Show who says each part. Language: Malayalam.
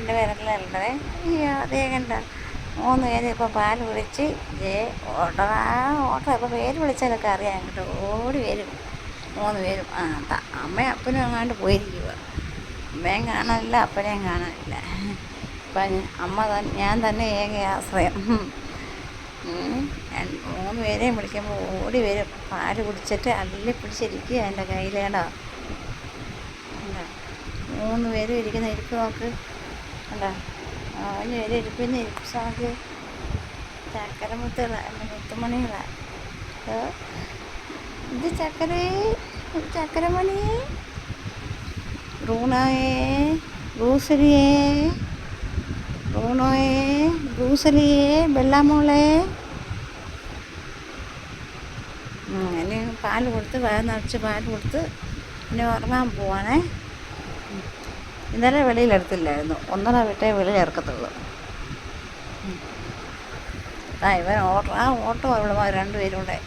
Speaker 1: രണ്ട് പേരല്ലേ ഉള്ളത്. അയ്യോ അതേ കണ്ട 3 പേര് ഇപ്പോൾ പാൽ കുടിച്ച് ഓട്ടോ ഇപ്പോൾ പേര് വിളിച്ചാലൊക്കെ അറിയാം കേട്ടോ. ഓടി വരും 3 പേരും. അമ്മയും അപ്പനും അങ്ങാണ്ട് പോയിരിക്കുക. അമ്മയും കാണാനില്ല, അപ്പനെയും കാണാനില്ല. അപ്പം ഞാൻ തന്നെ ഏക ആശ്രയം. 3 പേരെയും വിളിക്കുമ്പോൾ ഓടി വരും. പാല് കുടിച്ചിട്ട് അള്ളി പിടിച്ചിരിക്കുക എൻ്റെ കയ്യിൽ കേട്ടോ. 3 പേരും ഇരിക്കുന്ന ഇരിപ്പ് നോക്ക് കണ്ടോ. 3 പേര് ഇരിപ്പിന് ഇരിപ്പ് നോക്ക്. ചക്കരമുത്തുകളാണ്, എൻ്റെ മുത്തുമണികളാണ്. ഇത് ചക്കരമണി ബ്രൂണോയെ ബ്രൂസലിയെ ബെല്ലാമോളെ. ഇനി പാല് കൊടുത്ത് നിറച്ച് പാല് കൊടുത്ത് ഇനി ഉറങ്ങാൻ പോവാണേ. ഇന്നലെ വെളിയിലെടുത്തില്ലായിരുന്നു, 1.5 വിട്ടേ വെളിയിലിറക്കത്തുള്ളൂ. ഇവൻ ഓട്ടോ അവളുമാർ 2 പേരും കൂടെ